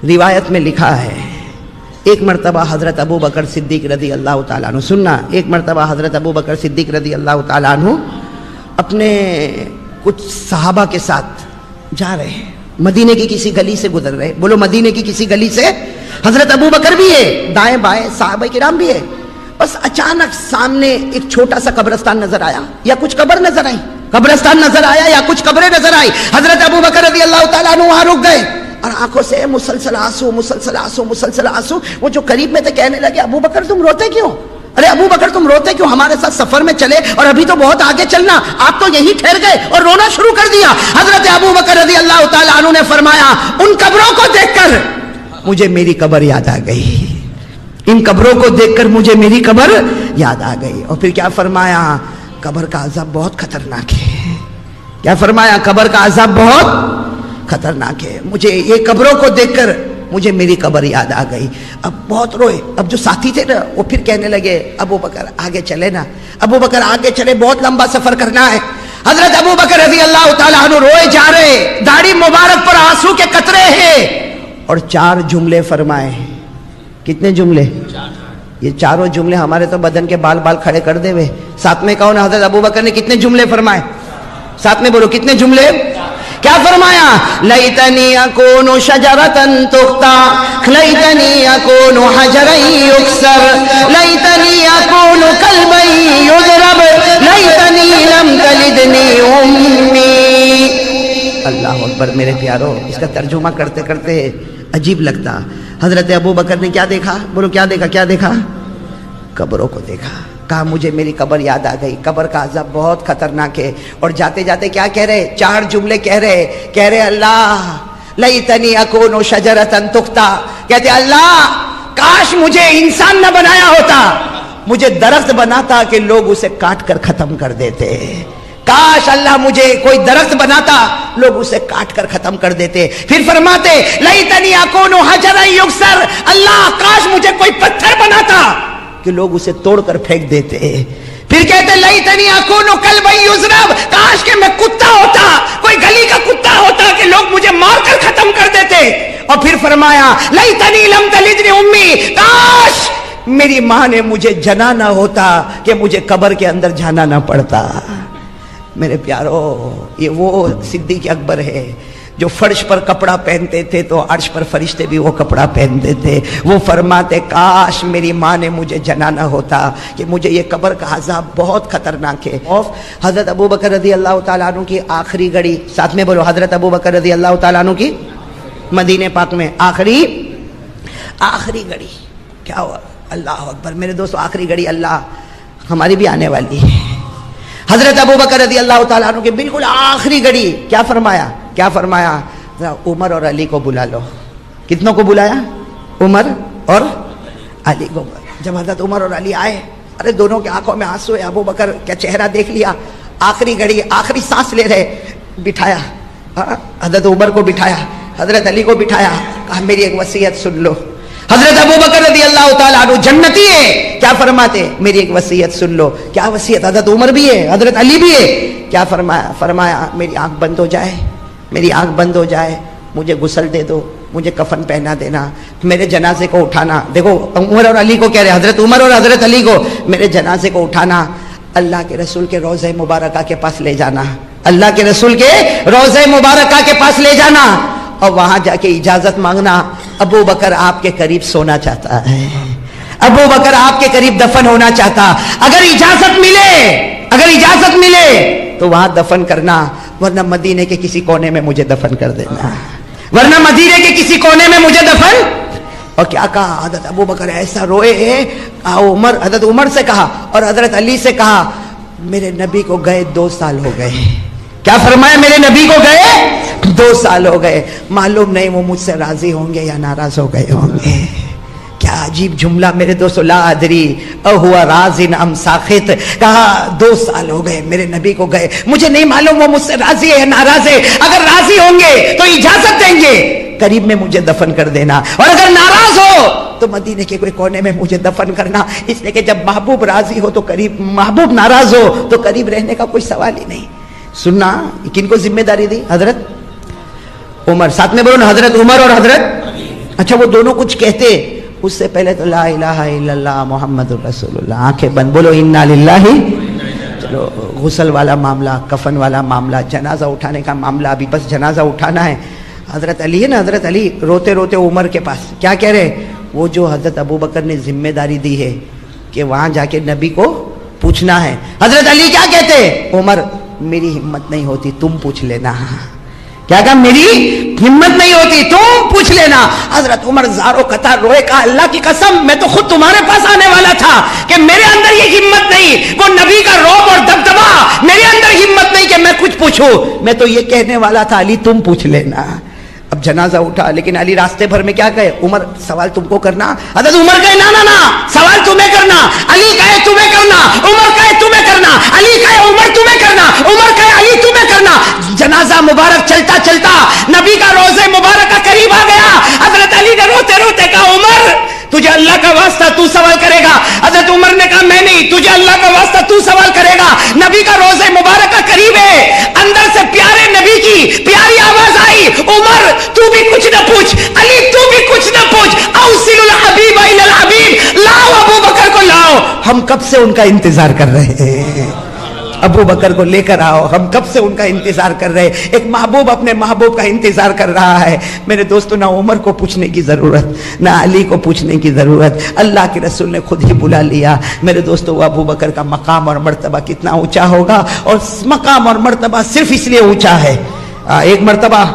روایت میں لکھا ہے ایک مرتبہ حضرت ابو بکر صدیق رضی اللہ تعالیٰ عنہ، سننا، ایک مرتبہ حضرت ابو بکر صدیق رضی اللہ تعالیٰ عنہ اپنے کچھ صحابہ کے ساتھ جا رہے ہیں، مدینے کی کسی گلی سے گزر رہے، بولو مدینے کی کسی گلی سے، حضرت ابو بکر بھی ہے، دائیں بائیں صحابہ کرام بھی ہے، بس اچانک سامنے ایک چھوٹا سا قبرستان نظر آیا یا کچھ قبر نظر آئی، قبرستان نظر آیا یا کچھ قبریں نظر آئی، حضرت ابو بکر رضی اللہ تعالیٰ عنہ وہاں رک گئے اور آنکھوں سے مسلسل آنسو مسلسل آنسو مسلسل آنسو، وہ جو قریب میں تھے کہنے لگے ابو بکر تم روتے کیوں؟ ارے ابو بکر تم روتے کیوں؟ ہمارے ساتھ سفر میں چلے اور ابھی تو بہت آگے چلنا، آپ تو یہی ٹھہر گئے اور رونا شروع کر دیا۔ حضرت ابو بکر رضی اللہ تعالیٰ عنہ نے فرمایا ان قبروں کو دیکھ کر مجھے میری قبر یاد آ گئی، ان قبروں کو دیکھ کر مجھے میری قبر یاد آ گئی۔ اور پھر کیا فرمایا؟ قبر کا عذاب بہت خطرناک ہے۔ کیا فرمایا؟ قبر کا عذاب بہت خطرناک ہے، مجھے یہ قبروں کو دیکھ کر مجھے میری قبر یاد آ گئی۔ اب بہت روئے، اب جو ساتھی تھے نا وہ پھر کہنے لگے ابو بکر آگے چلے نا، ابو بکر آگے چلے، بہت لمبا سفر کرنا ہے۔ حضرت ابو بکر رضی اللہ تعالیٰ عنہ روئے جا رہے، داڑھی مبارک پر آنسو کے قطرے ہیں، اور 4 جملے فرمائے۔ کتنے جملے؟ یہ چاروں جملے ہمارے تو بدن کے بال بال کھڑے کر دے ہوئے۔ ساتھ میں کہو نا حضرت ابو بکر نے کتنے جملے فرمائے؟ ساتھ میں بولو کتنے جملے؟ کیا فرمایا؟ لیتنی اکون شجرۃ تختا، لیتنی اکون حجرا یکسر، لیتنی اکون کلبا یضرب، لیتنی لم تلدنی امی۔ اللہ اکبر میرے پیارو، اس کا ترجمہ کرتے کرتے عجیب لگتا۔ حضرت ابو بکر نے کیا دیکھا؟ بولو کیا دیکھا؟ کیا دیکھا؟ قبروں کو دیکھا۔ کہا مجھے میری قبر یاد آ گئی، قبر کا عذاب بہت خطرناک ہے۔ اور جاتے جاتے کیا کہہ رہے؟ 4 جملے کہہ رہے اللہ لیتنی اکون شجرۃ تختا، کہتے اللہ کاش مجھے انسان نہ بنایا ہوتا، مجھے درخت بناتا کہ لوگ اسے کاٹ کر ختم کر دیتے۔ کاش اللہ مجھے کوئی درخت بناتا، لوگ اسے کاٹ کر ختم کر دیتے۔ پھر فرماتے لیتنی اکون حجرا یکسر، اللہ کاش مجھے کوئی پتھر بناتا کہ لوگ اسے توڑ کر پھینک دیتے۔ پھر کہتے لیتنی اکون کلبا یضرب، کاش کہ میں کتا ہوتا، کوئی گلی کا کتا ہوتا کہ لوگ مجھے مار کر ختم کر دیتے۔ اور پھر فرمایا لیتنی لم تلدنی امی، کاش میری ماں نے مجھے جنا نہ ہوتا کہ مجھے قبر کے اندر جانا نہ پڑتا۔ میرے پیارو، یہ وہ صدیق اکبر ہے جو فرش پر کپڑا پہنتے تھے تو عرش پر فرشتے بھی وہ کپڑا پہنتے تھے۔ وہ فرماتے کاش میری ماں نے مجھے جنا نہ ہوتا کہ مجھے یہ قبر کا عذاب بہت خطرناک ہے۔ حضرت ابو بکر رضی اللہ تعالیٰ عنہ کی آخری گھڑی، ساتھ میں بولو حضرت ابو بکر رضی اللہ تعالیٰ عنہ کی مدینہ پاک میں آخری گھڑی کیا ہوا؟ اللہ اکبر میرے دوستو، آخری گھڑی اللہ ہماری بھی آنے والی ہے۔ حضرت ابو بکر رضی اللہ تعالیٰ عنہ کی بالکل آخری گھڑی کیا فرمایا؟ عمر اور علی کو بلا لو۔ کتنوں کو بلایا؟ عمر اور علی کو۔ جب حضرت عمر اور علی آئے، ارے دونوں کے آنکھوں میں آنسو ہے، ابو بکر کیا چہرہ دیکھ لیا، آخری گھڑی آخری سانس لے رہے، بٹھایا حضرت عمر کو، بٹھایا حضرت علی کو، بٹھایا، کہا میری ایک وصیت سن لو۔ حضرت ابو بکر رضی اللہ تعالیٰ عنہ جنتی ہے، کیا فرماتے؟ میری ایک وصیت سن لو۔ کیا وصیت؟ حضرت عمر بھی ہے، حضرت علی بھی ہے۔ کیا فرمایا میری آنکھ بند ہو جائے، میری آنکھ بند ہو جائے، مجھے غسل دے دو، مجھے کفن پہنا دینا، میرے جنازے کو اٹھانا۔ دیکھو عمر اور علی کو کہہ رہے، حضرت عمر اور حضرت علی کو، میرے جنازے کو اٹھانا، اللہ کے رسول کے روضہ مبارکہ کے پاس لے جانا، اللہ کے رسول کے روضہ مبارکہ کے پاس لے جانا، اور وہاں جا کے اجازت مانگنا، ابو بکر آپ کے قریب سونا چاہتا ہے، ابو بکر آپ کے قریب دفن ہونا چاہتا۔ اگر اجازت ملے تو وہاں دفن کرنا، ورنہ مدینے کے کسی کونے میں مجھے دفن کر دینا، ورنہ مدینے کے کسی کونے میں مجھے دفن۔ اور کیا کہا حضرت ابو بکر؟ ایسا روئے ہیں، حضرت عمر سے کہا اور حضرت علی سے کہا میرے نبی کو گئے 2 سال ہو گئے۔ کیا فرمایا؟ میرے نبی کو گئے 2 سال ہو گئے، معلوم نہیں وہ مجھ سے راضی ہوں گے یا ناراض ہو گئے ہوں گے۔ کیا عجیب جملہ میرے دوستو، لا ادری اہوا راض ام ساخط، کہا 2 سال ہو گئے میرے نبی کو گئے، مجھے نہیں معلوم وہ مجھ سے راضی ہے یا ناراض ہے، اگر راضی ہوں گے تو اجازت دیں گے قریب میں مجھے دفن کر دینا، اور اگر ناراض ہو تو مدینے کے کوئی کونے میں مجھے دفن کرنا، اس لیے کہ جب محبوب راضی ہو تو قریب، محبوب ناراض ہو تو قریب رہنے کا کوئی سوال ہی نہیں۔ سننا کن کو ذمہ داری دی؟ حضرت عمر، ساتھ میں بولو نا حضرت عمر اور حضرت اچھا وہ دونوں کچھ کہتے اس سے پہلے تو لا الہ الا اللہ محمد رسول اللہ، آنکھیں بند، بولو انا للہ. چلو غسل والا معاملہ، کفن والا معاملہ، جنازہ اٹھانے کا معاملہ، ابھی بس جنازہ اٹھانا ہے. حضرت علی ہے نا، حضرت علی روتے روتے عمر کے پاس کیا کہہ رہے؟ وہ جو حضرت ابو بکر نے ذمہ داری دی ہے کہ وہاں جا کے نبی کو پوچھنا ہے، حضرت علی کیا کہتے؟ عمر میری ہمت نہیں ہوتی، تم پوچھ لینا. کیا کہا؟ میری ہمت نہیں ہوتی، تم پوچھ لینا. حضرت عمر زارو قطار روئے، کہا اللہ کی قسم میں تو خود تمہارے پاس آنے والا تھا کہ میرے اندر یہ ہمت نہیں، وہ نبی کا رعب اور دبدبا، میرے اندر ہمت نہیں کہ میں کچھ پوچھوں. میں تو یہ کہنے والا تھا علی تم پوچھ لینا. اب جنازہ اٹھا، لیکن علی راستے بھر میں کیا کہے؟ عمر سوال تم کو کرنا. حضرت عمر کہے نا سوال تمہیں کرنا. علی کہے تمہیں کرنا. عمر کہے تمہیں کرنا. علی کہے عمر تمہیں کرنا. عمر کہے علی تمہیں کرنا. جنازہ مبارک چلتا چلتا نبی کا روزے مبارک کا قریب آ گیا. حضرت علی نے روتے روتے کہا عمر تجھے اللہ کا واسطہ تو سوال کرے گا. حضرت عمر نے کہا میں نہیں، تجھے اللہ کا واسطہ تو سوال کرے گا. نبی کا روزے مبارک کا قریب ہے. اندر سے پیارے نبی کی پیاری آواز آئی، عمر تو بھی کچھ نہ پوچھ، علی تو بھی کچھ نہ پوچھ، اوصل الحبیب الی الحبیب، لاؤ ابو بکر کو لاؤ. ہم کب سے ان کا انتظار کر رہے ہیں، ابو بکر کو لے کر آؤ. ہم کب سے ان کا انتظار کر رہے ہیں. ایک محبوب اپنے محبوب کا انتظار کر رہا ہے. میرے دوستو نہ عمر کو پوچھنے کی ضرورت، نہ علی کو پوچھنے کی ضرورت، اللہ کے رسول نے خود ہی بلا لیا. میرے دوستو وہ ابو بکر کا مقام اور مرتبہ کتنا اونچا ہوگا، اور مقام اور مرتبہ صرف اس لیے اونچا ہے. ایک مرتبہ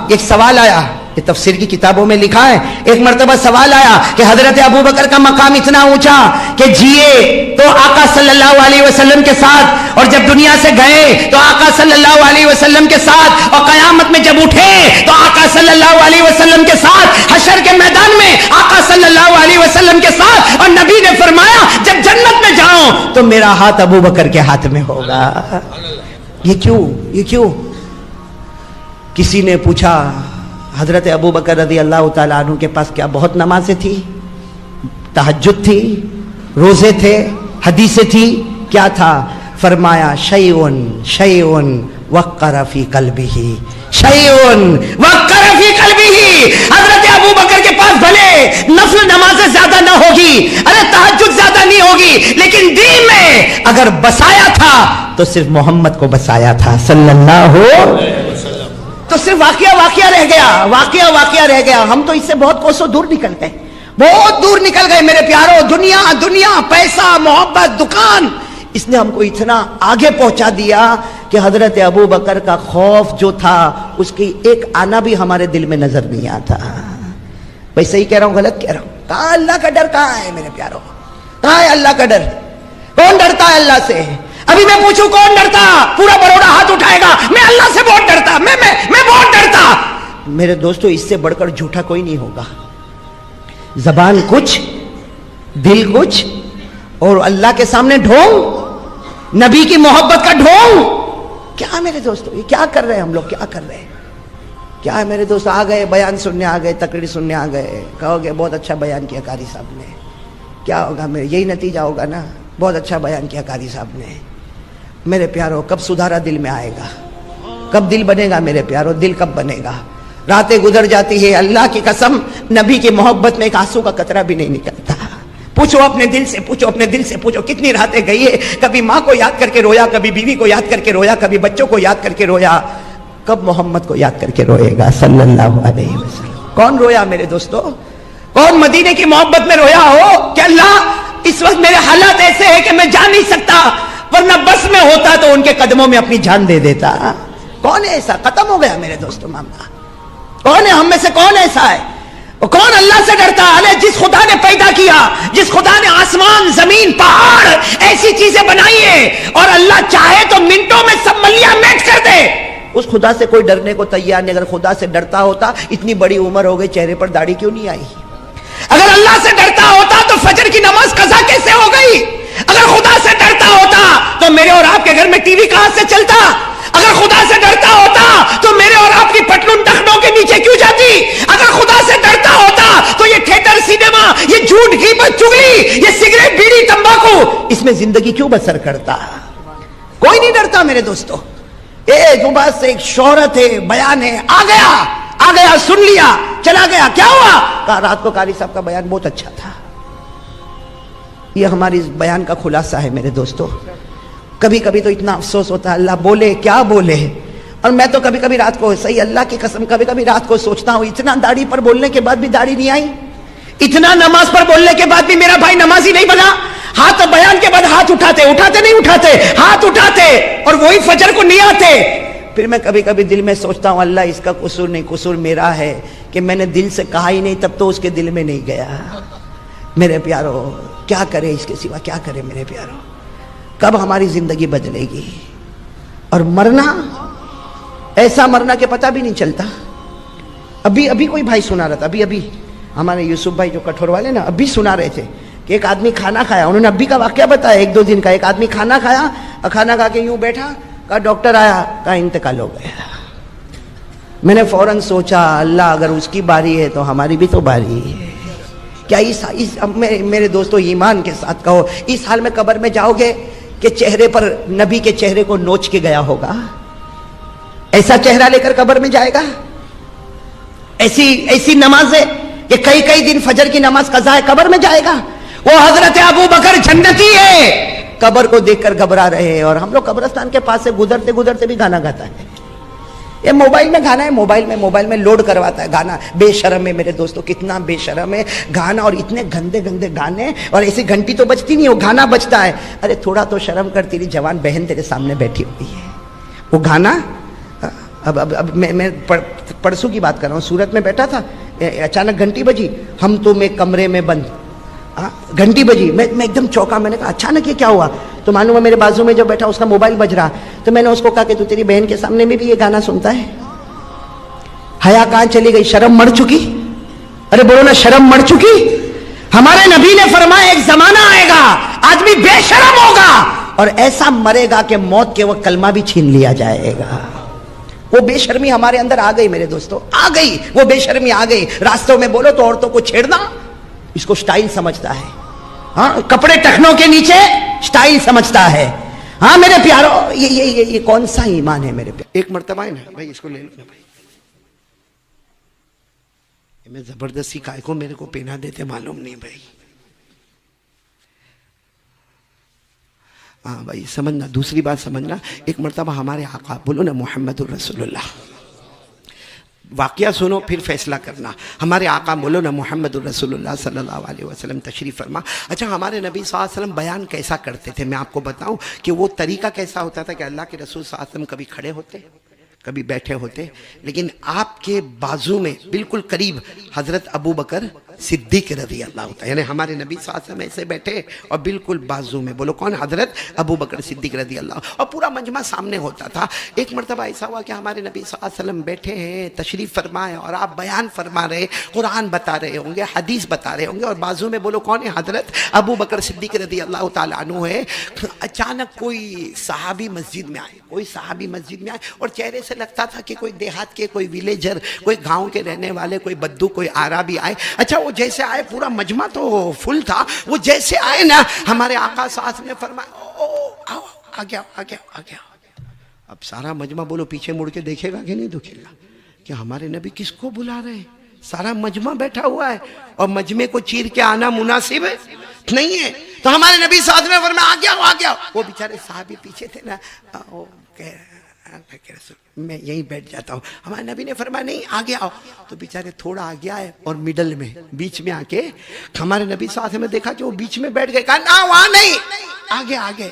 ایک سوال آیا، یہ تفسیر کی کتابوں میں لکھا ہے. ایک مرتبہ سوال آیا کہ حضرت ابو بکر کا مقام اتنا اونچا کہ جیے تو آقا صلی اللہ علیہ وسلم کے ساتھ، اور جب دنیا سے گئے تو آقا صلی اللہ علیہ وسلم کے ساتھ، اور قیامت میں جب اٹھے تو آقا صلی اللہ علیہ وسلم کے ساتھ، حشر کے میدان میں آقا صلی اللہ علیہ وسلم کے ساتھ. اور نبی نے فرمایا جب جنت میں جاؤں تو میرا ہاتھ ابو بکر کے ہاتھ میں ہوگا. یہ کیوں؟ کسی نے پوچھا حضرت ابو بکر رضی اللہ تعالیٰ عنہ کے پاس کیا بہت نمازیں تھی، تہجد تھی، روزے تھے، حدیثیں تھی، کیا تھا؟ فرمایا شیئن وقر فی قلبہ، شیئن وقر فی قلبہ. حضرت ابو بکر کے پاس بھلے نفل نمازیں زیادہ نہ ہوگی، ارے تہجد زیادہ نہیں ہوگی، لیکن دین میں اگر بسایا تھا تو صرف محمد کو بسایا تھا صلی اللہ علیہ وسلم. تو صرف واقعہ رہ گیا. ہم تو اس سے بہت کوسوں دور نکل گئے میرے پیاروں. دنیا پیسہ محبت دکان، اس نے ہم کو اتنا آگے پہنچا دیا کہ حضرت ابو بکر کا خوف جو تھا اس کی ایک آنا بھی ہمارے دل میں نظر نہیں آتا. بھائی صحیح کہہ رہا ہوں غلط کہہ رہا ہوں؟ کہاں اللہ کا ڈر، کہاں ہے میرے پیاروں؟ کہاں ہے اللہ کا ڈر؟ کون ڈرتا ہے اللہ سے؟ ابھی میں پوچھوں کون ڈرتا؟ پورا بروڑا ہاتھ اٹھائے گا میں اللہ سے بہت ڈرتا، میں بہت ڈرتا. میرے دوستو اس سے بڑھ کر جھوٹا کوئی نہیں ہوگا. زبان کچھ، دل کچھ، اور اللہ کے سامنے ڈھونگ، نبی کی محبت کا ڈھونگ. کیا میرے دوستو یہ کیا کر رہے ہیں ہم لوگ؟ کیا کر رہے ہیں؟ کیا ہے میرے دوست؟ آ گئے بیان سننے، آ گئے تقریر سننے، آ گئے، کہو گے بہت اچھا بیان کیا قاری صاحب نے. کیا ہوگا؟ میرے یہی نتیجہ ہوگا نا، بہت اچھا بیان کیا قاری صاحب نے. میرے پیاروں کب سدھارا دل میں آئے گا؟ کب دل بنے گا میرے پیاروں؟ دل کب بنے گا؟ راتیں گزر جاتی ہے، اللہ کی قسم نبی کی محبت میں ایک آنسو کا قطرہ بھی نہیں نکلتا. پوچھو اپنے دل سے پوچھو کتنی راتیں گئی ہے، کبھی ماں کو یاد کر کے رویا، کبھی بیوی کو یاد کر کے رویا، کبھی بچوں کو یاد کر کے رویا. کب محمد کو یاد کر کے روئے گا صلی اللہ علیہ وسلم؟ کون رویا میرے دوستو؟ کون مدینے کی محبت میں رویا ہو کہ اللہ اس وقت میرے حالات ایسے ہیں کہ میں جا نہیں سکتا، ورنہ بس میں ہوتا تو ان کے قدموں میں اپنی جان دے دیتا. کون ہے ایسا؟ ختم ہو گیا میرے دوستو معاملہ. کون ہے ہم میں سے؟ کون ایسا ہے؟ کون اللہ سے ڈرتا؟ جس خدا نے پیدا کیا، جس خدا نے آسمان زمین پہاڑ ایسی چیزیں بنائی ہیں، اور اللہ چاہے تو منٹوں میں سب ملیاں میٹ کر دے، اس خدا سے کوئی ڈرنے کو تیار نہیں. اگر خدا سے ڈرتا ہوتا اتنی بڑی عمر ہو گئی، چہرے پر داڑھی کیوں نہیں آئی؟ اگر اللہ سے ڈرتا ہوتا تو فجر کی نماز قضا کیسے ہو گئی؟ اگر خدا سے ڈرتا ہوتا تو میرے اور آپ کے گھر میں ٹی وی کہاں سے چلتا؟ اگر خدا سے ڈرتا ہوتا تو میرے اور آپ کی پٹلون ٹخنوں کے نیچے کیوں جاتی؟ اگر خدا سے ڈرتا ہوتا تو یہ تھیٹر، سینما، یہ جھوٹ، غیبت، چغلی، یہ سگریٹ، بیڑی، تمباکو، اس میں زندگی کیوں بسر کرتا؟ کوئی نہیں ڈرتا میرے دوستو. جو بس ایک شہرت ہے، بیان ہے، آ گیا آ گیا, سن لیا, چلا گیا, کیا ہوا؟ کہا رات کو قاری صاحب کا بیان بہت اچھا تھا. یہ ہماری اس بیان کا خلاصہ ہے میرے دوستو. کبھی کبھی تو اتنا افسوس ہوتا ہے, اللہ بولے کیا بولے. اور میں تو کبھی کبھی رات کو, صحیح اللہ کی قسم, کبھی کبھی رات کو سوچتا ہوں, اتنا داڑھی پر بولنے کے بعد بھی داڑھی نہیں آئی, اتنا نماز پر بولنے کے بعد بھی میرا بھائی نمازی نہیں بنا. ہاتھ بیان کے بعد ہاتھ اٹھاتے نہیں اٹھاتے, ہاتھ اٹھاتے اور وہی فجر کو نہیں آتے. پھر میں کبھی کبھی دل میں سوچتا ہوں, اللہ اس کا قصور نہیں, قصور میرا ہے کہ میں نے دل سے کہا ہی نہیں, تب تو اس کے دل میں نہیں گیا. میرے پیارو, کیا کرے اس کے سوا, کیا کرے میرے پیارو. کب ہماری زندگی بدلے گی؟ اور مرنا, ایسا مرنا کہ پتہ بھی نہیں چلتا. ابھی کوئی بھائی سنا رہا تھا, ابھی ہمارے یوسف بھائی جو کٹھور والے نا, ابھی سنا رہے تھے کہ ایک آدمی کھانا کھایا, انہوں نے ابھی کا واقعہ بتایا, 1-2 دن کا. ایک آدمی کھانا کھایا اور کھانا کھا کے یوں بیٹھا, کہا ڈاکٹر آیا, کہا انتقال ہو گیا. میں نے فوراً سوچا, اللہ اگر اس کی باری ہے تو ہماری بھی تو باری ہے. کیا میرے دوستو ایمان کے ساتھ کہو, اس حال میں قبر میں جاؤ گے کہ چہرے پر نبی کے چہرے کو نوچ کے گیا ہوگا؟ ایسا چہرہ لے کر قبر میں جائے گا؟ ایسی نماز ہے کہ کئی دن فجر کی نماز قضا ہے, قبر میں جائے گا؟ وہ حضرت ابو بکر جنتی ہے, قبر کو دیکھ کر گھبرا رہے ہیں, اور ہم لوگ قبرستان کے پاس سے گزرتے بھی گانا گاتا ہے. یہ موبائل میں گانا ہے, موبائل میں لوڈ کرواتا ہے گانا. بے شرم ہے میرے دوستو, کتنا بے شرم ہے گانا, اور اتنے گندے گانے, اور ایسی گھنٹی تو بجتی نہیں, وہ گانا بجتا ہے. ارے تھوڑا تو شرم کر, تیری جوان بہن تیرے سامنے بیٹھی ہوئی ہے. وہ گانا, اب میں پرسوں کی بات کر رہا ہوں, سورت میں بیٹھا تھا, اچانک گھنٹی بجی, ہم تم ایک کمرے میں بند, گھنٹی بجی, میں ایک دم چوکا. میں نے کہا اچانک یہ کیا ہوا؟ تو معلوم ہے میرے بازو میں جو بیٹھا اس کا موبائل بج رہا. تو میں نے اس کو کہا کہ تو تیری بہن کے سامنے میں بھی یہ گانا سنتا ہے؟ حیا کہاں چلی گئی؟ شرم مر چکی. ارے بولو نا, شرم مر چکی. ہمارے نبی نے فرمایا ایک زمانہ آئے گا آدمی بے شرم ہوگا, اور ایسا مرے گا کہ موت کے وقت کلمہ بھی چھین لیا جائے گا. وہ بے شرمی ہمارے اندر آ گئی میرے دوستو, آ گئی, وہ بے شرمی آ گئی. راستوں میں بولو تو عورتوں کو چھیڑنا, اس کو سٹائل سمجھتا ہے. ہاں, کپڑے ٹخنوں کے نیچے سٹائل سمجھتا ہے. ہاں میرے پیارو, یہ کون سا ایمان ہے میرے پیارو؟ ایک مرتبہ ہے نا بھائی, اس کو لے لو بھائی, میں زبردستی کائے کو میرے کو پہنا دیتے معلوم نہیں بھائی. ہاں بھائی سمجھنا, دوسری بات سمجھنا. ایک مرتبہ ہمارے آقا, بولو نا محمد الرسول اللہ, واقعہ سنو پھر فیصلہ کرنا. ہمارے آقا بولو نا محمد الرسول اللہ صلی اللہ علیہ وسلم تشریف فرما. اچھا, ہمارے نبی صلی اللہ علیہ وسلم بیان کیسا کرتے تھے میں آپ کو بتاؤں کہ وہ طریقہ کیسا ہوتا تھا. کہ اللہ کے رسول صلی اللہ علیہ وسلم کبھی کھڑے ہوتے, کبھی بیٹھے ہوتے, لیکن آپ کے بازو میں بالکل قریب حضرت ابو بکر صدیق رضی اللہ تعالیٰ, یعنی ہمارے نبی صلی اللہ علیہ وسلم ایسے بیٹھے اور بالکل بازو میں, بولو کون؟ حضرت ابو بکر صدیق رضی اللہ, اور پورا مجمع سامنے ہوتا تھا. ایک مرتبہ ایسا ہوا کہ ہمارے نبی صلی اللہ علیہ وسلم بیٹھے ہیں, تشریف فرمائے, اور آپ بیان فرما رہے, قرآن بتا رہے ہوں گے, حدیث بتا رہے ہوں گے, اور بازو میں بولو کون ہے؟ حضرت ابو بکر صدیق رضی اللہ تعالیٰ عنہ ہے. اچانک کوئی صحابی مسجد میں آئے, اور چہرے سے لگتا تھا کہ کوئی دیہات کے, کوئی ویلیجر, کوئی گاؤں کے رہنے والے, کوئی بدو, کوئی عربی آئے. اچھا, وہ جیسے آئے, پورا مجمع تو فل تھا, وہ جیسے آئے نا, ہمارے آقا ساتھ نے فرمایا آ گیا. اب سارا مجمع بولو پیچھے مڑ کے دیکھے گا کہ نہیں دیکھے گا کہ ہمارے نبی کس کو بلا رہے ہیں؟ سارا مجمع بیٹھا ہوا ہے, اور مجمع کو چیر کے آنا مناسب نہیں ہے. تو ہمارے نبی ساتھ نے فرمایا آ گیا. وہ بیچارے صحابی پیچھے تھے نا, اللہ کے رسول میں یہیں بیٹھ جاتا ہوں. ہمارے نبی نے فرمایا نہیں, آگے آؤ. تو بیچارے تھوڑا آگے آئے, اور مڈل میں, بیچ میں آ کے ہمارے نبی ساتھ میں دیکھا کہ وہ بیچ میں بیٹھ گئے. کہا نا, وہاں نہیں, آگے.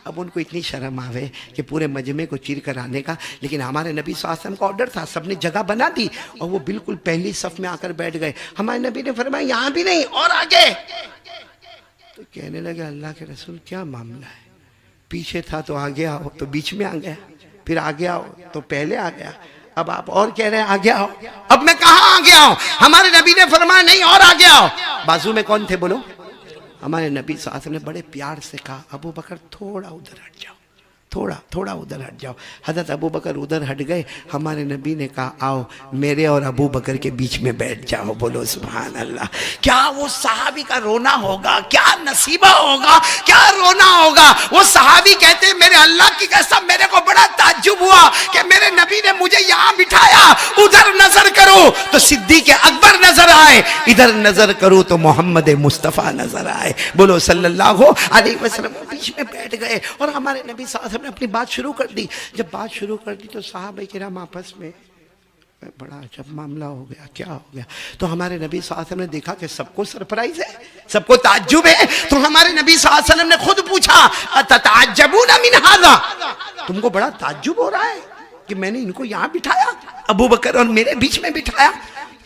اب ان کو اتنی شرم آوے کہ پورے مجمع کو چیر کر آنے کا, لیکن ہمارے نبی صلی اللہ علیہ وسلم کا آرڈر تھا, سب نے جگہ بنا دی, اور وہ بالکل پہلی صف میں آ کر بیٹھ گئے. ہمارے نبی نے فرمایا یہاں بھی نہیں, اور آگے. تو کہنے لگے اللہ کے رسول کیا معاملہ ہے؟ پیچھے تھا تو آگے آؤ, تو بیچ میں آ گیا, پھر آگے آؤ تو پہلے آ گیا, اب آپ اور کہہ رہے ہیں آگے آؤ. اب میں کہاں آگے آؤں؟ ہمارے نبی نے فرمایا نہیں, اور آگے آؤ. بازو میں کون تھے بولو؟ ہمارے نبی صلی اللہ علیہ وسلم نے بڑے پیار سے کہا ابو بکر تھوڑا ادھر ہٹ جاؤ, تھوڑا ادھر ہٹ جاؤ. حضرت ابو بکر ادھر ہٹ گئے. ہمارے نبی نے کہا آؤ میرے اور ابو بکر کے بیچ میں بیٹھ جاؤ. بولو سبحان اللہ. کیا وہ صحابی کا رونا ہوگا, کیا نصیبہ ہوگا, کیا رونا ہوگا. وہ صحابی کہتے ہیں میرے اللہ کی قسم میرے کو بڑا تعجب ہوا کہ میرے نبی نے مجھے یہاں بٹھایا, ادھر نظر کرو تو صدیق اکبر نظر آئے, ادھر نظر کرو تو محمد مصطفیٰ نظر آئے. بولو صلی اللہ علیہ وسلم. بیچ میں بیٹھ گئے اور ہمارے نبی صلی اللہ علیہ وسلم نے اپنی بات شروع کر دی. جب بات شروع کر دی تو صحابہ کرام آپس میں بڑا عجب معاملہ ہو گیا. کیا ہو گیا؟ تو ہمارے نبی صلی اللہ علیہ وسلم نے دیکھا کہ سب کو سرپرائز ہے, سب کو تعجب ہے. تو ہمارے نبی صلی اللہ علیہ وسلم نے خود پوچھا اتتعجبون من هذا, تم کو بڑا تعجب ہو رہا ہے کہ میں نے ان کو یہاں بٹھایا, ابو بکر اور میرے بیچ میں بٹھایا؟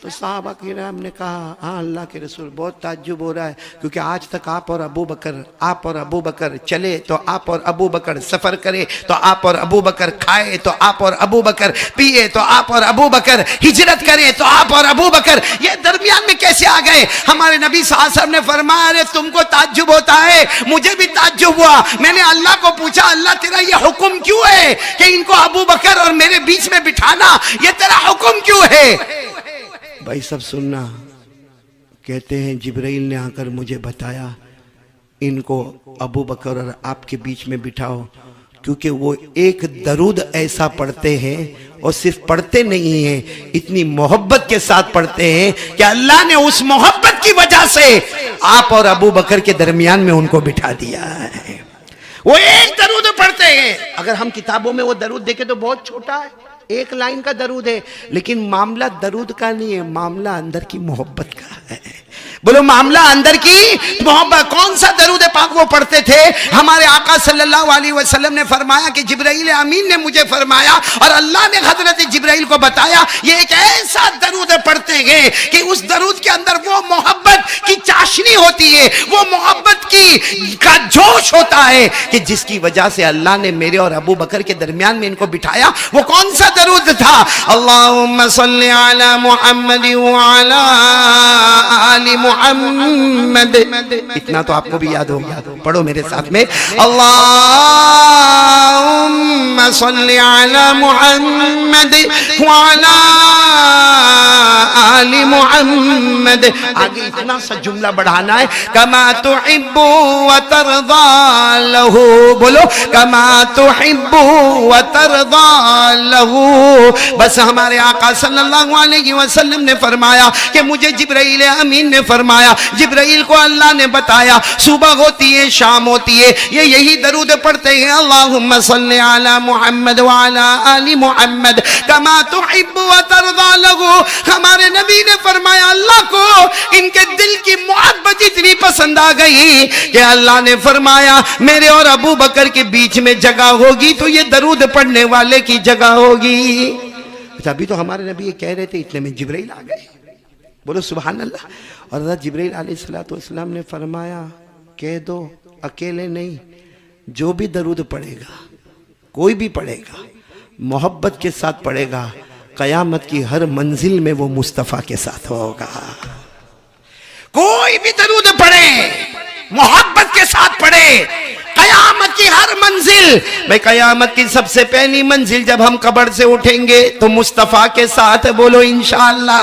تو صحابہ کرام نے کہا ہاں اللہ کے رسول بہت تعجب ہو رہا ہے, کیونکہ آج تک آپ اور ابو بکر چلے تو آپ اور ابو بکر سفر کرے تو آپ اور ابو بکر کھائے تو آپ اور ابو بکر پیے تو آپ اور ابو بکر ہجرت کرے تو آپ اور ابو بکر, یہ درمیان میں کیسے آ گئے؟ ہمارے نبی صلی اللہ علیہ وسلم نے فرمایا ارے تم کو تعجب ہوتا ہے, مجھے بھی تعجب ہوا. میں نے اللہ کو پوچھا اللہ تیرا یہ حکم کیوں ہے کہ ان کو ابو بکر اور میرے بیچ میں بٹھانا, یہ تیرا حکم کیوں ہے؟ بھائی سب سننا, کہتے ہیں جبرائیل نے آ کر مجھے بتایا ان کو ابو بکر اور آپ کے بیچ میں بٹھاؤ, کیونکہ وہ ایک درود ایسا پڑھتے ہیں اور صرف پڑھتے نہیں ہیں, اتنی محبت کے ساتھ پڑھتے ہیں کہ اللہ نے اس محبت کی وجہ سے آپ اور ابو بکر کے درمیان میں ان کو بٹھا دیا ہے. وہ ایک درود پڑھتے ہیں. اگر ہم کتابوں میں وہ درود دیکھیں تو بہت چھوٹا ہے, ایک لائن کا درود ہے, لیکن معاملہ درود کا نہیں ہے, معاملہ اندر کی محبت کا ہے. بولو معاملہ اندر کی محبت. کون سا درود پاک وہ پڑھتے تھے؟ ہمارے آقا صلی اللہ علیہ وسلم نے فرمایا کہ جبرائیل امین نے مجھے فرمایا اور اللہ نے حضرت جبرائیل کو بتایا یہ ایک ایسا درود پڑھتے ہیں کہ اس درود کے اندر وہ محبت کی چاشنی ہوتی ہے, وہ محبت کی کا جوش ہوتا ہے کہ جس کی وجہ سے اللہ نے میرے اور ابو بکر کے درمیان میں ان کو بٹھایا. وہ کون سا درود تھا؟ اللہم صلی علی محمد وعلی آل محمد. اتنا تو آپ کو بھی یاد ہوگا, پڑھو میرے ساتھ میں, اللہم صلی علی محمد وعلی آل محمد. آگے اتنا سا جملہ بڑھانا ہے, کما تحب وترضى له. بولو کما تحب وترضى له. بس ہمارے آقا صلی اللہ علیہ وسلم نے فرمایا کہ مجھے جبرائیل امین نے فرمایا, جبرائیل کو اللہ نے بتایا صبح ہوتی ہے شام ہوتی ہے یہ یہی درود پڑھتے ہیں, اللہم صلی علی محمد وعلی آل محمد کما تحب وترضى له. ہمارے نبی نے فرمایا اللہ کو ان کے دل کی محبت اتنی پسند آ گئی کہ اللہ نے فرمایا میرے اور ابو بکر کے بیچ میں جگہ ہوگی تو یہ درود پڑھنے والے کی جگہ ہوگی. ابھی تو ہمارے نبی یہ کہہ رہے تھے, اتنے میں جبرائیل آ گئے. بولو سبحان اللہ. اور حضرت جبرائیل علیہ السلام نے فرمایا کہہ دو اکیلے نہیں, جو بھی درود پڑھے گا, کوئی بھی پڑھے گا, محبت کے ساتھ پڑھے گا, قیامت کی ہر منزل میں وہ مصطفیٰ کے ساتھ ہوگا. کوئی بھی درود پڑھے, محبت کے ساتھ پڑھے, قیامت کی ہر منزل. بھئی قیامت کی سب سے پہلی منزل جب ہم قبر سے اٹھیں گے تو مصطفیٰ کے ساتھ, بولو انشاءاللہ.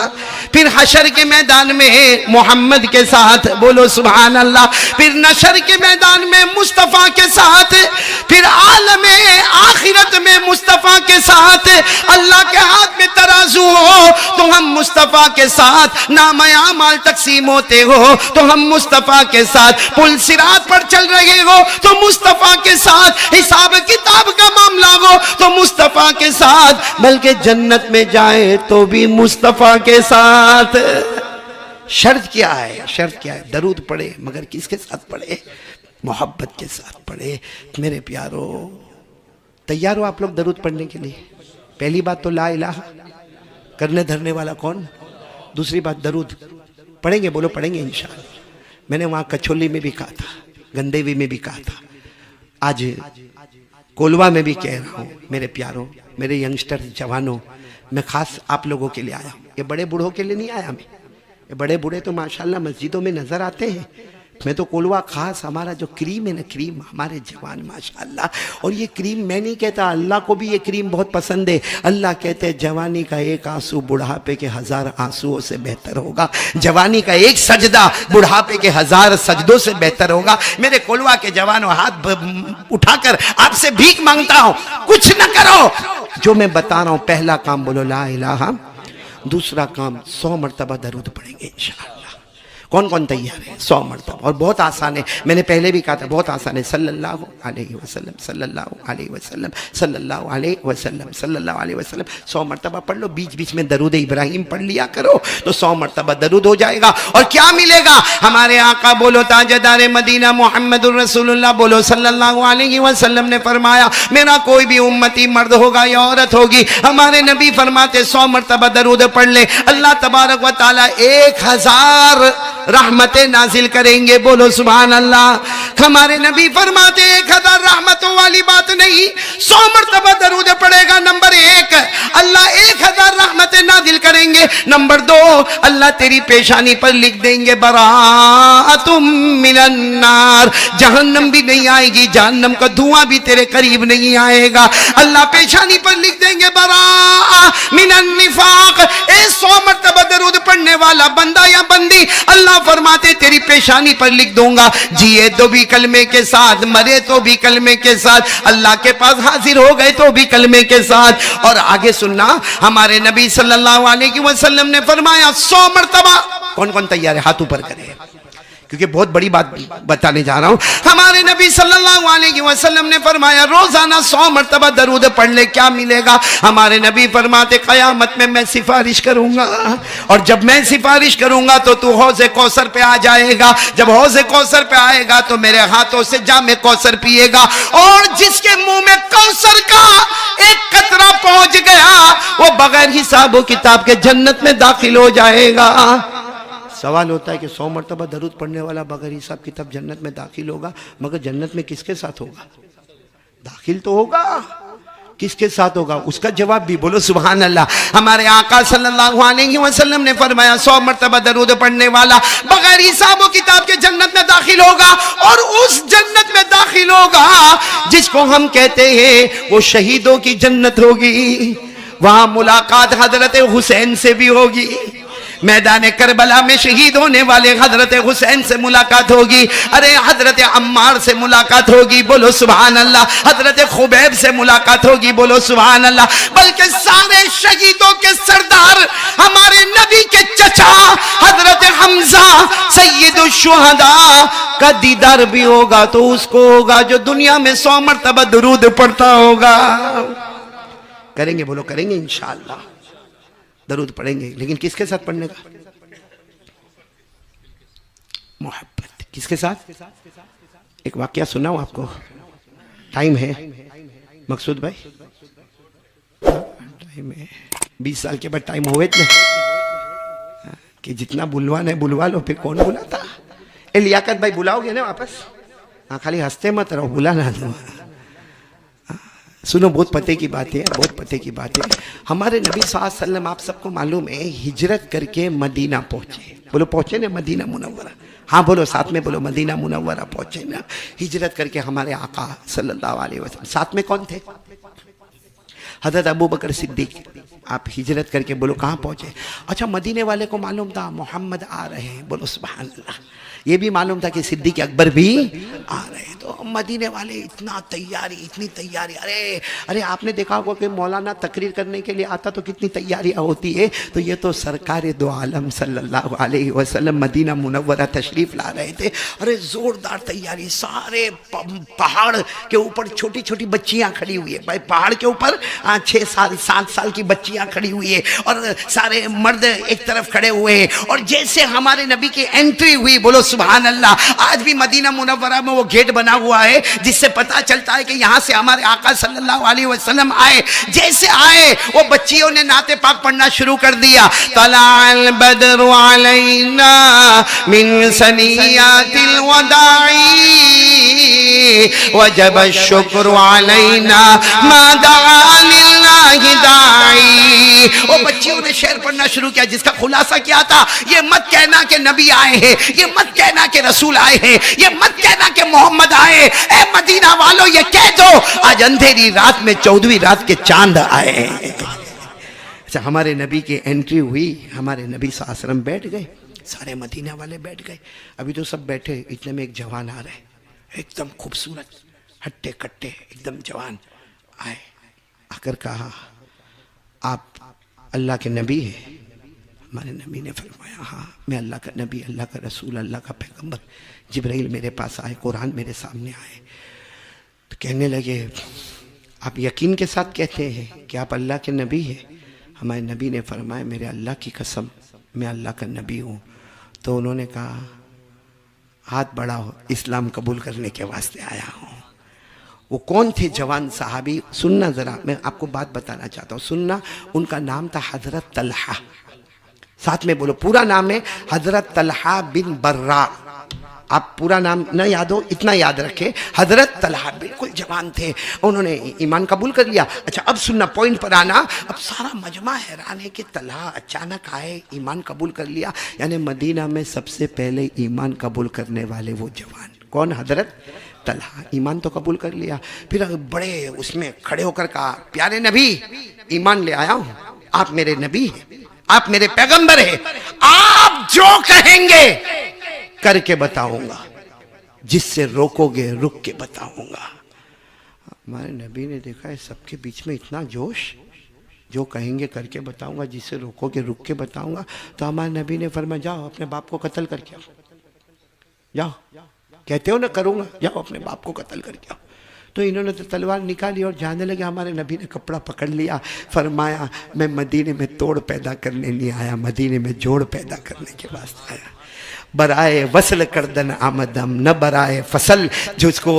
پھر حشر کے میدان میں محمد کے ساتھ, بولو سبحان اللہ. پھر نشر کے میدان میں مصطفیٰ کے ساتھ, پھر عالم آخرت میں مصطفیٰ کے ساتھ. اللہ کے ہاتھ میں ترازو ہو تو ہم مصطفیٰ کے ساتھ, نام اعمال تقسیم ہوتے ہو تو ہم مصطفیٰ کے ساتھ, پل صراط پر چل رہے ہو تو مصطفیٰ کے ساتھ, حساب کتاب کا معاملہ ہو تو مصطفیٰ کے ساتھ, بلکہ جنت میں جائے تو بھی مصطفیٰ کے ساتھ. شرط کیا ہے؟ شرط کیا ہے؟ درود پڑھے, مگر کس کے ساتھ پڑھے؟ محبت کے ساتھ پڑھے. میرے پیارو تیار ہو آپ لوگ درود پڑھنے کے لیے؟ پہلی بات تو لا الہ, کرنے دھرنے والا کون؟ دوسری بات درود پڑھیں گے, بولو پڑھیں گے انشاءاللہ. میں نے وہاں کچھولی میں بھی کہا تھا, گندیوی میں بھی کہا تھا, آج کولوا میں بھی کہہ رہا ہوں. میرے پیاروں, میرے ینگسٹر جوانوں, میں خاص آپ لوگوں کے لیے آیا ہوں. یہ بڑے بوڑھوں کے لیے نہیں آیا میں. یہ بڑے بوڑھے تو ماشاءاللہ مسجدوں میں نظر آتے ہیں, میں تو کولوا خاص ہمارا جو کریم ہے نا، کریم ہمارے جوان ماشاءاللہ. اور یہ کریم میں نہیں کہتا، اللہ کو بھی یہ کریم بہت پسند ہے. اللہ کہتے ہیں جوانی کا ایک آنسو بڑھاپے کے 1000 آنسوؤں سے بہتر ہوگا. جوانی کا ایک سجدہ بڑھاپے کے 1000 سجدوں سے بہتر ہوگا. میرے کولوا کے جوانوں، ہاتھ اٹھا کر آپ سے بھیک مانگتا ہوں، کچھ نہ کرو. جو میں بتا رہا ہوں، پہلا کام بولو لا الہ، دوسرا کام 100 مرتبہ درود پڑھیں گے انشاءاللہ. کون کون تیار ہے؟ 100 مرتبہ. اور بہت آسان ہے، میں نے پہلے بھی کہا تھا بہت آسان ہے. صلی اللہ علیہ وسلم، صلی اللہ علیہ وسلم، صلی اللہ علیہ وسلم، صلی اللہ علیہ وسلم 100 مرتبہ پڑھ لو. بیچ بیچ میں درود ابراہیم پڑھ لیا کرو تو 100 مرتبہ درود ہو جائے گا. اور کیا ملے گا؟ ہمارے آقا بولو تاجدار مدینہ محمد الرسول اللہ بولو صلی اللہ علیہ وسلم نے فرمایا، میرا کوئی بھی امتی مرد ہوگا یا عورت ہوگی، ہمارے نبی فرماتے 100 مرتبہ درود پڑھ لے، اللہ تبارک و تعالی 1000 رحمتیں نازل کریں گے. بولو سبحان اللہ. ہمارے نبی فرماتے 1000 رحمتوں والی بات نہیں، 100 مرتبہ درود پڑے گا. نمبر 1 اللہ 1000 رحمتیں نازل کریں گے. نمبر 2 اللہ تیری پیشانی پر لکھ دیں گے براءۃ من النار، جہنم بھی نہیں آئے گی، جہنم کا دھواں بھی تیرے قریب نہیں آئے گا. اللہ پیشانی پر لکھ دیں گے براءۃ من النفاق. 100 مرتبہ درود پڑھنے والا بندہ یا بندی اللہ فرماتے تیری پیشانی پر لکھ دوں گا، جیے تو بھی کلمے کے ساتھ، مرے تو بھی کلمے کے ساتھ، اللہ کے پاس حاضر ہو گئے تو بھی کلمے کے ساتھ. اور آگے سننا، ہمارے نبی صلی اللہ علیہ وسلم نے فرمایا 100 مرتبہ. کون کون تیار ہے؟ ہاتھ اوپر کرے، کیونکہ بہت بڑی بات بتانے جا رہا ہوں. ہمارے نبی صلی اللہ علیہ وسلم نے فرمایا روزانہ 100 مرتبہ درود پڑھ لے، کیا ملے گا؟ ہمارے نبی فرماتے قیامت میں سفارش کروں گا، اور جب میں سفارش کروں گا تو حوض کوثر پہ آ جائے گا. جب حوض کوثر پہ آئے گا تو میرے ہاتھوں سے جام کوثر پیے گا، اور جس کے منہ میں کوثر کا ایک قطرہ پہنچ گیا وہ بغیر حساب و کتاب کے جنت میں داخل ہو جائے گا. سوال ہوتا ہے کہ 100 مرتبہ درود پڑھنے والا بغیر حساب کتاب جنت میں داخل ہوگا، مگر جنت میں کس کے ساتھ ہوگا؟ داخل تو ہوگا، کس کے ساتھ ہوگا؟ اس کا جواب بھی بولو سبحان اللہ. ہمارے آقا صلی اللہ علیہ وسلم نے فرمایا 100 مرتبہ درود پڑھنے والا بغیر حساب و کتاب کے جنت میں داخل ہوگا، اور اس جنت میں داخل ہوگا جس کو ہم کہتے ہیں وہ شہیدوں کی جنت ہوگی. وہاں ملاقات حضرت حسین سے بھی ہوگی. میدان کربلا میں شہید ہونے والے حضرت حسین سے ملاقات ہوگی. ارے حضرت عمار سے ملاقات ہوگی، بولو سبحان اللہ. حضرت خبیب سے ملاقات ہوگی، بولو سبحان اللہ. بلکہ سارے شہیدوں کے سردار ہمارے نبی کے چچا حضرت حمزہ سید الشہداء کا دیدار بھی ہوگا تو اس کو ہوگا جو دنیا میں 100 مرتبہ درود پڑھتا ہوگا. کریں گے؟ بولو کریں گے انشاءاللہ. درود پڑھیں گے، لیکن کس کے ساتھ پڑھنے کا؟ محبت. کس کے ساتھ؟ ایک واقعہ سناؤں آپ کو. ٹائم ہے مقصود بھائی؟ ٹائم ہے. 20 سال کے بعد ٹائم ہوئے اتنے کہ جتنا بلوانا ہے بلوا لو. پھر کون بلاتا؟ لیاقت بھائی بلاؤ گے نا واپس؟ ہاں خالی ہنستے مت رہو، بلانا دو. سنو بہت پتے کی بات ہے، بہت پتے کی بات ہے. ہمارے نبی صلی اللہ علیہ وسلم آپ سب کو معلوم ہے ہجرت کر کے مدینہ پہنچے. بولو پہنچے نا مدینہ منورہ. ہاں بولو ساتھ میں بولو مدینہ منورہ پہنچے نا. ہجرت کر کے ہمارے آقا صلی اللہ علیہ وسلم ساتھ میں کون تھے؟ حضرت ابو بکر صدیق. آپ ہجرت کر کے بولو کہاں پہنچے؟ اچھا مدینے والے کو معلوم تھا محمد آ رہے ہیں، بولو سبحان اللہ. یہ بھی معلوم تھا کہ صدیق اکبر بھی آ رہے ہیں. تو مدینے والے اتنا تیاری، اتنی تیاری. ارے آپ نے دیکھا ہوگا کہ مولانا تقریر کرنے کے لیے آتا تو کتنی تیاریاں ہوتی ہے. تو یہ تو سرکار دو عالم صلی اللہ علیہ وسلم مدینہ منورہ تشریف لا رہے تھے. ارے زوردار تیاری. سارے پہاڑ کے اوپر چھوٹی چھوٹی بچیاں کھڑی ہوئی ہے. بھائی پہاڑ کے اوپر 6 سال 7 سال کی بچیاں کھڑی ہوئی ہے، اور سارے مرد ایک طرف کھڑے ہوئے ہیں. اور جیسے ہمارے نبی کی انٹری ہوئی، بولو سبحان اللہ. آج بھی مدینہ منورہ میں وہ گیٹ بنا ہوا ہے جس سے پتا چلتا ہے کہ یہاں سے ہمارے آقا صلی اللہ علیہ وسلم آئے. جیسے آئے وہ بچیوں نے نعت پاک پڑھنا شروع کر دیا. طلع البدر علینا من ثنیات الوداع وجب الشکر علینا ما دعا للہ اللہ داعی. وہ بچیوں نے شعر پڑھنا شروع کیا جس کا خلاصہ کیا تھا, یہ مت کہنا کہ نبی آئے ہیں, یہ مت کہنا کہ رسول آئے ہیں, یہ مت کہنا کہ محمد آئے, اے مدینہ والو یہ کہہ دو آج اندھیری رات میں 14ویں رات کے چاند آئے ہیں. اچھا, ہمارے نبی کی انٹری ہوئی, ہمارے نبی صلی اللہ علیہ وسلم بیٹھ گئے, سارے مدینہ والے بیٹھ گئے. ابھی تو سب بیٹھے, اتنے میں ایک جوان آ رہے, ایک دم خوبصورت, ہٹے کٹے, ایک دم جوان آئے. آ کر کہا آپ اللہ کے نبی ہیں؟ ہمارے نبی نے فرمایا ہاں میں اللہ کا نبی, اللہ کا رسول, اللہ کا پیغمبر. جبرائیل میرے پاس آئے, قرآن میرے سامنے آئے. تو کہنے لگے آپ یقین کے ساتھ کہتے ہیں کہ آپ اللہ کے نبی ہیں؟ ہمارے نبی نے فرمایا میرے اللہ کی قسم میں اللہ کا نبی ہوں. تو انہوں نے کہا ہاتھ بڑھاؤ, اسلام قبول کرنے کے واسطے آیا ہوں. وہ کون تھے جوان صحابی؟ سننا ذرا, میں آپ کو بات بتانا چاہتا ہوں, سننا. ان کا نام تھا حضرت طلحہ. ساتھ میں بولو, پورا نام ہے حضرت طلحہ بن برا. آپ پورا نام نہ یاد ہو, اتنا یاد رکھے, حضرت طلحہ. بالکل جوان تھے, انہوں نے ایمان قبول کر لیا. اچھا اب سننا, پوائنٹ پر آنا. اب سارا مجمع حیران ہے کہ طلحہ اچانک آئے, ایمان قبول کر لیا. یعنی مدینہ میں سب سے پہلے ایمان قبول کرنے والے وہ جوان کون؟ حضرت طلحہ. ایمان تو قبول کر لیا. پھر بڑے اس میں کھڑے ہو کر کہا پیارے نبی ایمان لے آیا ہوں, آپ میرے نبی ہیں, آپ میرے پیغمبر ہیں, آپ جو کہیں گے کر کے بتاؤں گا, جس سے روکو گے رک کے بتاؤں گا. ہمارے نبی نے دیکھا ہے سب کے بیچ میں اتنا جوش, جو کہیں گے کر کے بتاؤں گا, جس سے روکو گے رک کے بتاؤں گا. تو ہمارے نبی نے فرمایا جاؤ اپنے باپ کو قتل کر کے آؤ, جاؤ, کہتے ہو نا کروں گا, جاؤ اپنے باپ کو قتل کر کے آؤ. تو انہوں نے تو تلوار نکالی اور جانے لگے. ہمارے نبی نے کپڑا پکڑ لیا, فرمایا میں مدینے میں توڑ پیدا کرنے نہیں آیا, مدینے میں جوڑ پیدا کرنے کے واسطے آیا. برائے وصل کردن آمدم نہ برائے فصل, جو اس کو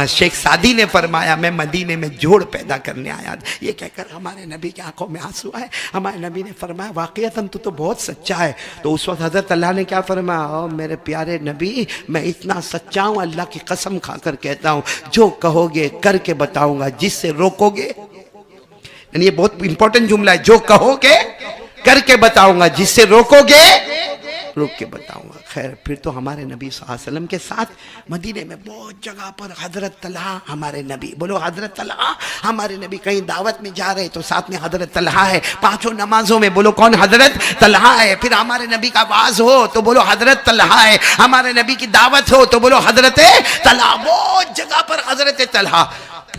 شیخ سعدی نے فرمایا میں مدینے میں جوڑ پیدا کرنے آیا. یہ کہہ کر ہمارے نبی کی آنکھوں میں آنسو آئے. ہمارے نبی نے فرمایا واقعتاً تو بہت سچا ہے. تو اس وقت حضرت اللہ نے کیا فرمایا, میرے پیارے نبی میں اتنا سچا ہوں, اللہ کی قسم کھا کر کہتا ہوں جو کہو گے کر کے بتاؤں گا, جس سے روکو گے. یعنی یہ بہت امپورٹنٹ جملہ ہے, جو کہو گے کر کے بتاؤں گا, جس سے روکو گے روک کے بتاؤں گا. خیر پھر تو ہمارے نبی صلی اللہ علیہ وسلم کے ساتھ مدینے میں بہت جگہ پر حضرت طلحہ ہمارے نبی, بولو حضرت طلحہ. ہمارے نبی کہیں دعوت میں جا رہے تو ساتھ میں حضرت طلحہ ہے, پانچوں نمازوں میں بولو کون؟ حضرت طلحہ ہے. پھر ہمارے نبی کا واز ہو تو بولو حضرت طلحہ ہے, ہمارے نبی کی دعوت ہو تو بولو حضرت طلحہ. بہت جگہ پر حضرت طلحہ.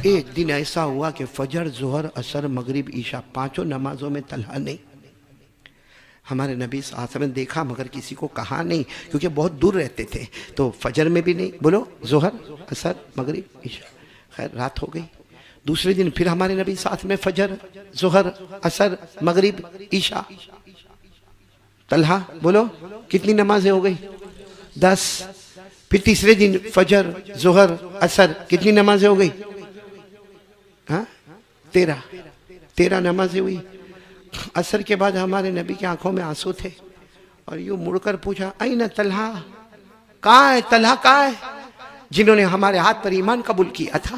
ایک دن ایسا ہوا کہ فجر, ظہر, عصر, مغرب, عشاء پانچوں نمازوں میں طلحہ نہیں. ہمارے نبی صلی اللہ علیہ وسلم نے دیکھا مگر کسی کو کہا نہیں, کیونکہ بہت دور رہتے تھے. تو فجر میں بھی نہیں, بولو ظہر, عصر, مغرب, عشاء. خیر رات ہو گئی. دوسرے دن پھر ہمارے نبی ساتھ میں فجر, ظہر, عصر, مغرب, عشاء. طلحہ بولو کتنی نمازیں ہو گئی؟ 10. پھر تیسرے دن فجر, ظہر, عصر, کتنی نمازیں ہو گئی؟ 13 نمازیں ہوئی. عصر کے بعد ہمارے نبی کی آنکھوں میں آنسو تھے اور یوں مڑ کر پوچھا این طلحہ, کہاں ہے طلحہ, کہاں ہے؟ جنہوں نے ہمارے ہاتھ پر ایمان قبول کیا تھا,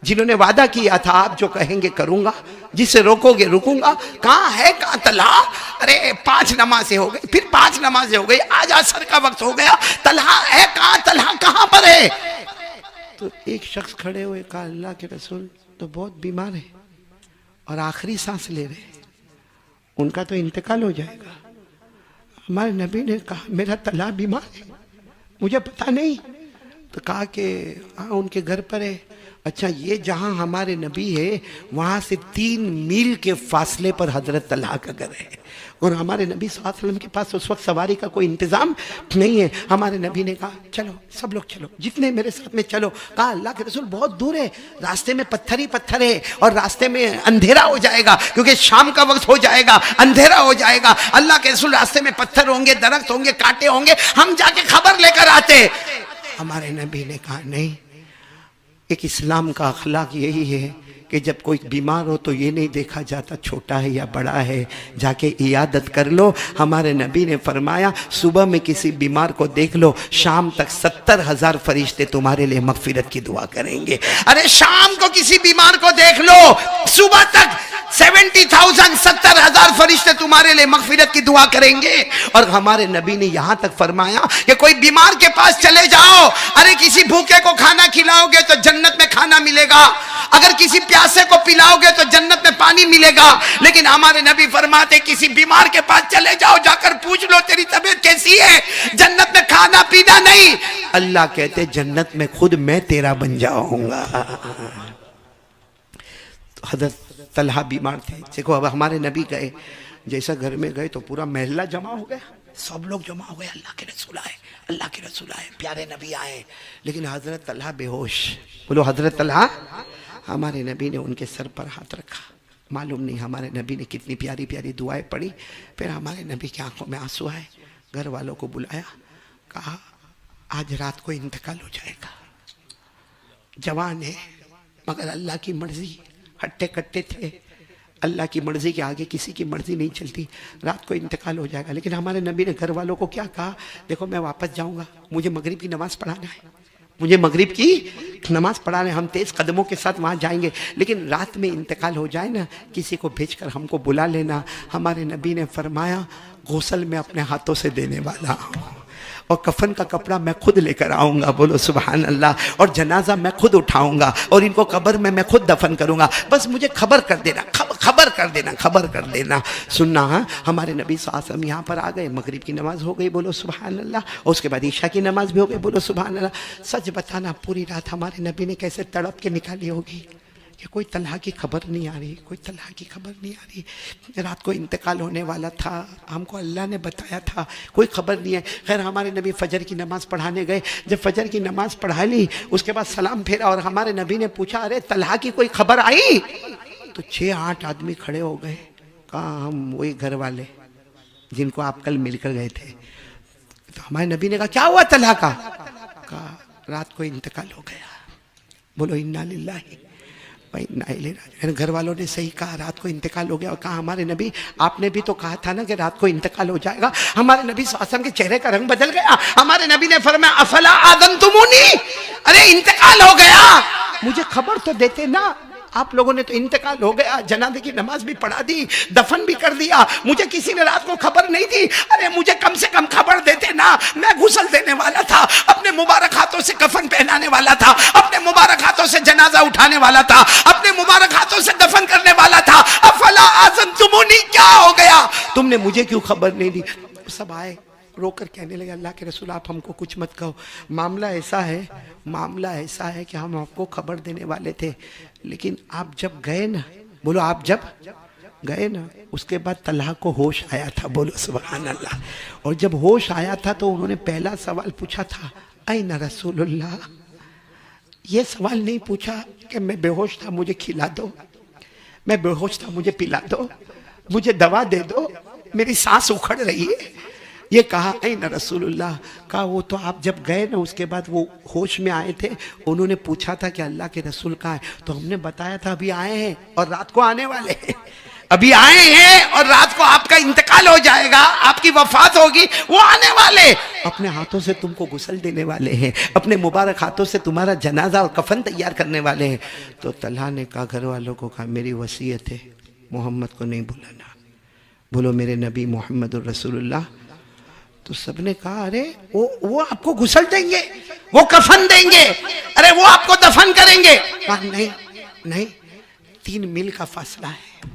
جنہوں نے وعدہ کیا تھا آپ جو کہیں گے کروں گا, جس سے روکو گے رکوں گا, کہاں ہے, کہاں طلحہ؟ ارے 5 نمازیں ہو گئی, پھر 5 نمازیں ہو گئی, آج عصر کا وقت ہو گیا, طلحہ ہے کہاں, طلحہ کہاں پر ہے؟ تو ایک شخص کھڑے ہوئے کہا اللہ کے رسول تو بہت بیمار ہے اور آخری سانس لے رہے, ان کا تو انتقال ہو جائے گا. ہمارے نبی نے کہا میرا طلحہ بیمار ہے, مجھے پتا نہیں. تو کہا کہ ان کے گھر پر ہے. اچھا یہ جہاں ہمارے نبی ہے وہاں سے 3 میل کے فاصلے پر حضرت طلحہ کا گھر ہے, اور ہمارے نبی صلی اللہ علیہ وسلم کے پاس اس وقت سواری کا کوئی انتظام نہیں ہے. ہمارے نبی نے کہا چلو سب لوگ چلو, جتنے میرے ساتھ میں چلو. کہا اللہ کے رسول بہت دور ہے, راستے میں پتھر ہی پتھر ہے اور راستے میں اندھیرا ہو جائے گا, کیونکہ شام کا وقت ہو جائے گا, اندھیرا ہو جائے گا. اللہ کے رسول راستے میں پتھر ہوں گے, درخت ہوں گے, کانٹے ہوں گے, ہم جا کے خبر لے کر آتے. ہمارے نبی نے کہا نہیں, ایک اسلام کا اخلاق یہی ہے کہ جب کوئی بیمار ہو تو یہ نہیں دیکھا جاتا چھوٹا ہے یا بڑا ہے, جا کے عیادت کر لو. ہمارے نبی نے فرمایا صبح میں کسی بیمار کو دیکھ لو, شام تک 70,000 فرشتے تمہارے لیے مغفرت کی دعا کریں گے. ارے شام کو کسی بیمار کو دیکھ لو, صبح تک 70,000 70,000 فرشتے تمہارے لیے مغفرت کی دعا کریں گے. اور ہمارے نبی نے یہاں تک فرمایا کہ کوئی بیمار کے پاس چلے جاؤ, ارے کسی بھوکے کو کھانا کھلاؤ گے تو جنت میں کھانا ملے گا, اگر کسی پیاسے کو پلاؤ گے تو جنت میں پانی ملے گا. لیکن ہمارے نبی فرماتے کسی بیمار کے پاس چلے جاؤ, جا کر پوچھ لو تیری طبیعت کیسی ہے, جنت میں کھانا پینا نہیں. اللہ کہتے جنت میں خود میں تیرا بن جاؤں گا. حضرت طلحہ بیمار تھے. دیکھو اب ہمارے نبی گئے, جیسا گھر میں گئے تو پورا محلہ جمع ہو گیا, سب لوگ جمع ہو گئے, اللہ کے رسول آئے, اللہ کے رسول آئے, پیارے نبی آئے. لیکن حضرت طلحہ بے ہوش. بولو حضرت طلحہ. ہمارے نبی نے ان کے سر پر ہاتھ رکھا. معلوم نہیں ہمارے نبی نے کتنی پیاری پیاری دعائیں پڑھی. پھر ہمارے نبی کی آنکھوں میں آنسو آئے, گھر والوں کو بلایا, کہا آج رات کو انتقال ہو جائے گا, جوان ہے مگر اللہ کی مرضی, ہٹے کٹے تھے, اللہ کی مرضی کے آگے کسی کی مرضی نہیں چلتی, رات کو انتقال ہو جائے گا. لیکن ہمارے نبی نے گھر والوں کو کیا کہا, دیکھو میں واپس جاؤں گا, مجھے مغرب کی نماز پڑھانا ہے, مجھے مغرب کی نماز پڑھانے, ہم تیز قدموں کے ساتھ وہاں جائیں گے, لیکن رات میں انتقال ہو جائے نا, کسی کو بھیج کر ہم کو بلا لینا. ہمارے نبی نے فرمایا غسل میں اپنے ہاتھوں سے دینے والا ہوں, اور کفن کا کپڑا میں خود لے کر آؤں گا, بولو سبحان اللہ, اور جنازہ میں خود اٹھاؤں گا, اور ان کو قبر میں خود دفن کروں گا, بس مجھے خبر کر دینا, خبر کر دینا, خبر کر دینا. سننا ہاں, ہمارے نبی صلی اللہ علیہ وسلم یہاں پر آ گئے, مغرب کی نماز ہو گئی, بولو سبحان اللہ, اور اس کے بعد عشاء کی نماز بھی ہو گئی, بولو سبحان اللہ. سچ بتانا پوری رات ہمارے نبی نے کیسے تڑپ کے نکالی ہوگی کہ کوئی طلحہ کی خبر نہیں آ رہی, کوئی طلحہ کی خبر نہیں آ رہی. رات کو انتقال ہونے والا تھا, ہم کو اللہ نے بتایا تھا, کوئی خبر نہیں ہے. خیر ہمارے نبی فجر کی نماز پڑھانے گئے, جب فجر کی نماز پڑھا لی اس کے بعد سلام پھیرا, اور ہمارے نبی نے پوچھا ارے طلحہ کی کوئی خبر آئی؟ تو 6-8 آدمی کھڑے ہو گئے, کہا ہم وہی گھر والے جن کو آپ کل مل کر گئے تھے. تو ہمارے نبی نے کہا کیا ہوا طلحہ کا؟ کہا رات کو انتقال ہو گیا. بولو انا للہ گھر والوں نے صحیح کہا, رات کو انتقال ہو گیا. اور کہا ہمارے نبی آپ نے بھی تو کہا تھا نا کہ رات کو انتقال ہو جائے گا. ہمارے نبی صلی اللہ علیہ وسلم کے چہرے کا رنگ بدل گیا. ہمارے نبی نے فرمایا افلا آذنتمونی, ارے انتقال ہو گیا, مجھے خبر تو دیتے نا. آپ لوگوں نے تو انتقال ہو گیا, جنازے کی نماز بھی پڑھا دی, دفن بھی کر دیا, مجھے کسی نے رات کو خبر نہیں دی. ارے مجھے کم سے کم خبر دیتے نا, میں غسل دینے والا تھا, اپنے مبارک ہاتھوں سے کفن پہنانے والا تھا, اپنے مبارک ہاتھوں سے جنازہ اٹھانے والا تھا, اپنے مبارک ہاتھوں سے دفن کرنے والا تھا. افلا آذنتمونی, کیا ہو گیا, تم نے مجھے کیوں خبر نہیں دی؟ سب آئے رو کر کہنے لگے اللہ کے رسول آپ ہم کو کچھ مت کہو, معاملہ ایسا ہے کہ ہم آپ کو خبر دینے والے تھے, لیکن آپ جب گئے نا, بولو آپ جب گئے نا, اس کے بعد طلحہ کو ہوش آیا تھا, بولو سبحان اللہ. اور جب ہوش آیا تھا تو انہوں نے پہلا سوال پوچھا تھا این رسول اللہ. یہ سوال نہیں پوچھا کہ میں بے ہوش تھا مجھے کھلا دو, میں بے ہوش تھا مجھے پلا دو, مجھے دوا دے دو, میری سانس اکھڑ رہی ہے. یہ کہا این رسول اللہ. کہا وہ تو آپ جب گئے نا اس کے بعد وہ ہوش میں آئے تھے, انہوں نے پوچھا تھا کہ اللہ کے رسول کہاں ہے, تو ہم نے بتایا تھا ابھی آئے ہیں اور رات کو آنے والے ہیں, ابھی آئے ہیں اور رات کو آپ کا انتقال ہو جائے گا, آپ کی وفات ہوگی, وہ آنے والے, اپنے ہاتھوں سے تم کو غسل دینے والے ہیں, اپنے مبارک ہاتھوں سے تمہارا جنازہ اور کفن تیار کرنے والے ہیں. تو طلحہ نے کہا گھر والوں کو کہا میری وصیت ہے محمد کو نہیں بلانا, بولو میرے نبی محمد الرسول اللہ. تو سب نے کہا ارے وہ آپ کو غسل دیں گے, وہ کفن دیں گے, ارے وہ آپ کو دفن کریں گے. کہا نہیں 3 میل کا فاصلہ ہے,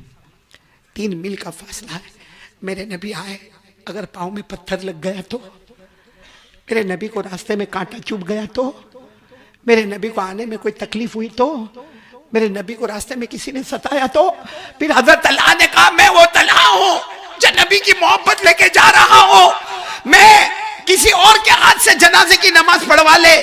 3 میل کا فاصلہ ہے. میرے نبی آئے, اگر پاؤں میں پتھر لگ گیا تو, میرے نبی کو راستے میں کانٹا چبھ گیا تو, میرے نبی کو آنے میں کوئی تکلیف ہوئی تو, میرے نبی کو راستے میں کسی نے ستایا تو. پھر حضرت طلحہ نے کہا میں وہ طلحہ ہوں جو نبی کی محبت لے کے جا رہا ہوں, میں کسی اور کے ہاتھ سے جنازے کی نماز پڑھوا لے,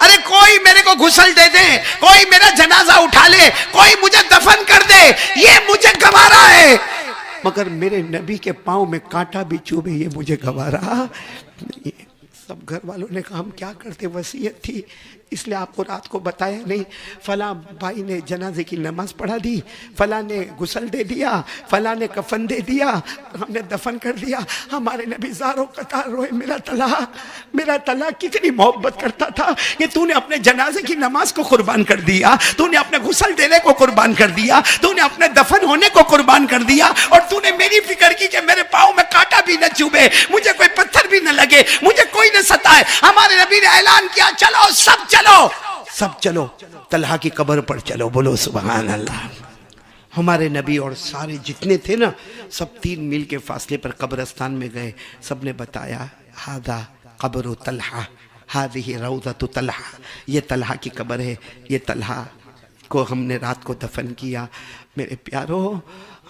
ارے کوئی میرے کو غسل دے دے, کوئی میرا جنازہ اٹھا لے, کوئی مجھے دفن کر دے, یہ مجھے گوارا ہے, مگر میرے نبی کے پاؤں میں کانٹا بھی چوبے یہ مجھے گوارا. سب گھر والوں نے کہا ہم کیا کرتے، وصیت تھی اس لیے آپ کو رات کو بتایا نہیں. فلاں بھائی نے جنازے کی نماز پڑھا دی، فلاں نے غسل دے دیا، فلاں نے کفن دے دیا، ہم نے دفن کر دیا. ہمارے نبی زاروں قطار روئے، میرا طلحہ کتنی محبت کرتا تھا کہ تو نے اپنے جنازے کی نماز کو قربان کر دیا، تو نے اپنے غسل دینے کو قربان کر دیا، تو نے اپنے دفن ہونے کو قربان کر دیا، اور تو نے میری فکر کی کہ میرے پاؤں میں کانٹا بھی نہ چوبے، مجھے کوئی پتھر بھی نہ لگے، مجھے کوئی نہ ستائے. ہمارے نبی نے اعلان کیا چلو سب چلو طلحہ کی قبر پر چلو. بولو سبحان اللہ. ہمارے نبی اور سارے جتنے تھے نا سب 3 میل کے فاصلے پر قبرستان میں گئے. سب نے بتایا ہذا قبر طلحہ، ہذہ روضۃ طلحہ، یہ طلحہ کی قبر ہے، یہ طلحہ کو ہم نے رات کو دفن کیا. میرے پیارو،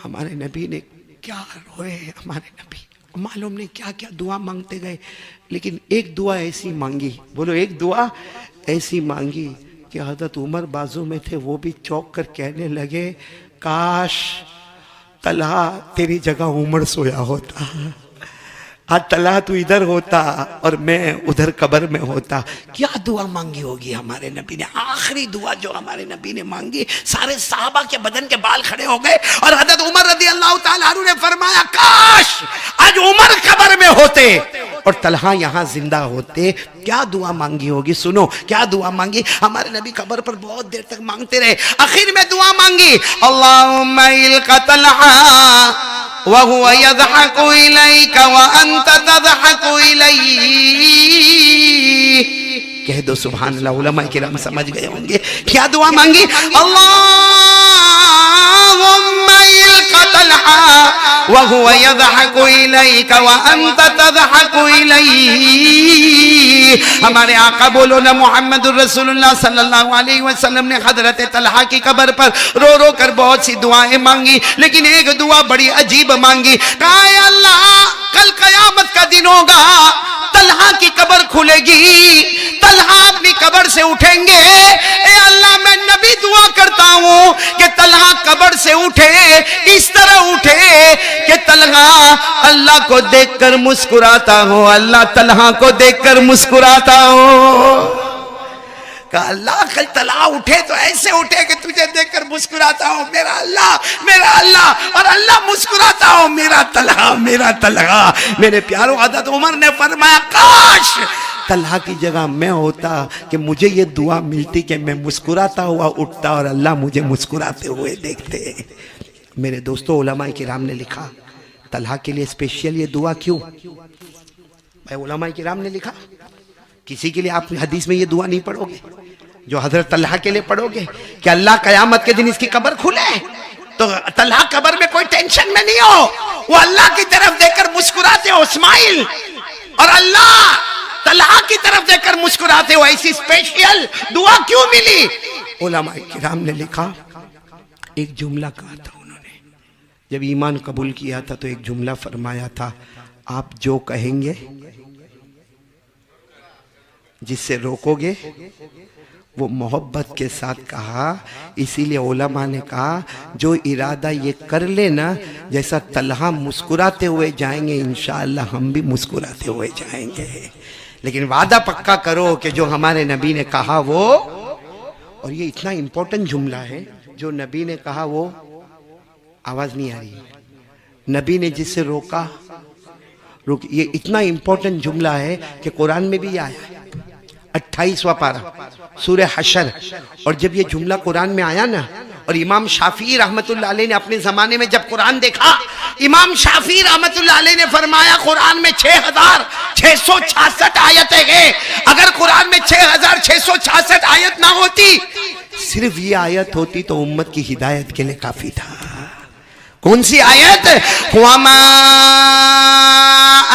ہمارے نبی نے کیا روئے. ہمارے نبی معلوم نہیں کیا کیا دعا مانگتے گئے، لیکن ایک دعا ایسی مانگی، بولو ایک دعا ایسی مانگی کہ حضرت عمر بازو میں تھے، وہ بھی چوک کر کہنے لگے کاش طلحہ تیری جگہ عمر سویا ہوتا، آج طلحہ تو ادھر ہوتا اور میں ادھر قبر میں ہوتا. کیا دعا مانگی ہوگی ہمارے نبی نے. آخری دعا جو ہمارے نبی نے مانگی، سارے صحابہ کے بدن کے بال کھڑے ہو گئے، اور حضرت عمر رضی اللہ تعالیٰ عنہ نے فرمایا کاش آج عمر قبر میں ہوتے اور طلحہ یہاں زندہ ہوتے. کیا دعا مانگی ہوگی؟ سنو کیا دعا مانگی. ہمارے نبی قبر پر بہت دیر تک مانگتے رہے. آخر میں دعا مانگی اللہم الق طلحہ وَهُوَ يَضْحَكُ إِلَيْكَ وَأَنْتَ تَضْحَكُ إِلَيْهِ. کہہ دو سبحان اللہ. علماء کرام سمجھ گئے ہوں گے کیا دعا مانگی. اللہم الق طلحہ وَهُوَ يَضْحَكُ إِلَيْكَ وَأَنْتَ تَضْحَكُ إِلَيْهِ. ہمارے آقا بولو نا محمد الرسول اللہ صلی اللہ علیہ وسلم نے حضرت طلحہ کی قبر پر رو رو کر بہت سی دعائیں مانگی، لیکن ایک دعا بڑی عجیب مانگی. کہا اے اللہ کل قیامت کا دن ہوگا، طلحہ کی قبر کھلے گی، طلحہ اپنی قبر سے اٹھیں گے. اے اللہ میں نبی دعا کرتا ہوں کہ طلحہ قبر سے اٹھے، اس طرح اٹھے کہ طلحہ اللہ کو دیکھ کر مسکراتا ہو، اللہ طلحہ کو دیکھ کر مسکراتا ہو. کہا اللہ کل طلحہ اٹھے تو ایسے اٹھے کہ تجھے دیکھ کر مسکراتا ہو میرا اللہ، اور اللہ مسکراتا ہو میرا طلحہ. میرے پیارو، حضرت عمر نے فرمایا کاش طلحہ کی جگہ میں ہوتا کہ مجھے یہ دعا ملتی کہ میں مسکراتا ہوا اٹھتا اور اللہ مجھے مسکراتے ہوئے دیکھتے. میرے دوستو، علماء کرام نے لکھا طلحہ کے لیے اسپیشل یہ دعا کیوں. بھائی علماء کرام نے لکھا کسی کے لیے آپ حدیث میں یہ دعا نہیں پڑھو گے جو حضرت طلحہ کے لیے پڑھو گے کہ اللہ قیامت کے دن اس کی قبر کھلے تو طلحہ قبر میں کوئی ٹینشن میں نہیں ہو، وہ اللہ کی طرف دیکھ کر مسکراتے ہو اسماعیل، اور اللہ طلحہ کی طرف دیکھ کر مسکراتے ہو. ایسی اسپیشل دعا کیوں ملی؟ علماء کرام نے لکھا ایک جملہ کہا تھا انہوں نے جب ایمان قبول کیا تھا، تو ایک جملہ فرمایا تھا آپ جو کہیں گے جس سے روکو گے وہ محبت کے ساتھ کہا. اسی لیے علماء نے کہا جو ارادہ یہ کر لینا جیسا طلحہ مسکراتے ہوئے جائیں گے انشاءاللہ ہم بھی مسکراتے ہوئے جائیں گے. لیکن وعدہ پکا کرو کہ جو ہمارے نبی نے کہا وہ، اور یہ اتنا امپورٹنٹ جملہ ہے جو نبی نے کہا وہ، آواز نہیں آ رہی، نبی نے جس سے روکا یہ اتنا امپورٹنٹ جملہ ہے کہ قرآن میں بھی آیا ہے 28واں پارہ سورہ حشر. اور جب یہ جملہ قرآن میں آیا نا، اور امام شافعی رحمت اللہ علیہ نے اپنے زمانے میں جب قرآن دیکھا، امام شافعی رحمت اللہ علیہ نے فرمایا قرآن میں 6666 آیتیں ہیں. اگر قرآن میں 6666 آیت نہ ہوتی، صرف یہ آیت ہوتی تو امت کی ہدایت کے لیے کافی تھا. کون سی آیت؟ وَمَا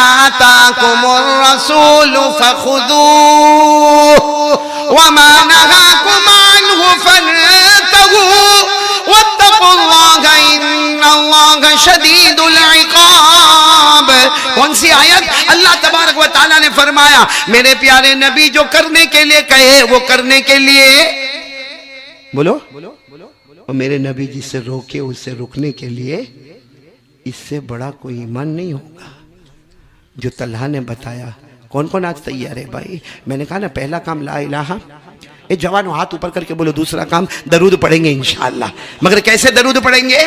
آتَاكُمُ الرَّسُولُ فَخُذُوهُ وَمَا نَهَاكُمْ عَنْهُ فَانْتَهُوا وَاتَّقُوا اللَّهَ إِنَّ اللَّهَ شَدِيدُ الْعِقَابِ. کون سی آیت؟ اللہ تبارک و تعالیٰ نے فرمایا میرے پیارے نبی جو کرنے کے لیے کہے وہ کرنے کے لیے بولو، اور میرے نبی جس سے روکے اس سے رکنے کے لیے. اس سے بڑا کوئی ایمان نہیں ہوگا. جو طلحہ نے بتایا کون کون آج تیار ہے بھائی؟ میں نے کہا نا پہلا کام لا الہ، اے جوانو ہاتھ اوپر کر کے بولو، دوسرا کام درود پڑھیں گے انشاءاللہ، مگر کیسے درود پڑھیں گے؟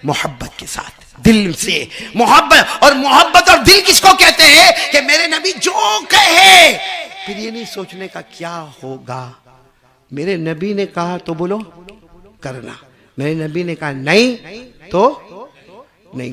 محبت کے ساتھ، دل سے محبت. اور محبت اور دل کس کو کہتے ہیں؟ کہ میرے نبی جو کہے، پھر یہ نہیں سوچنے کا کیا ہوگا. میرے نبی نے کہا تو بولو کرنا، میرے نبی نے کہا نہیں تو نہیں.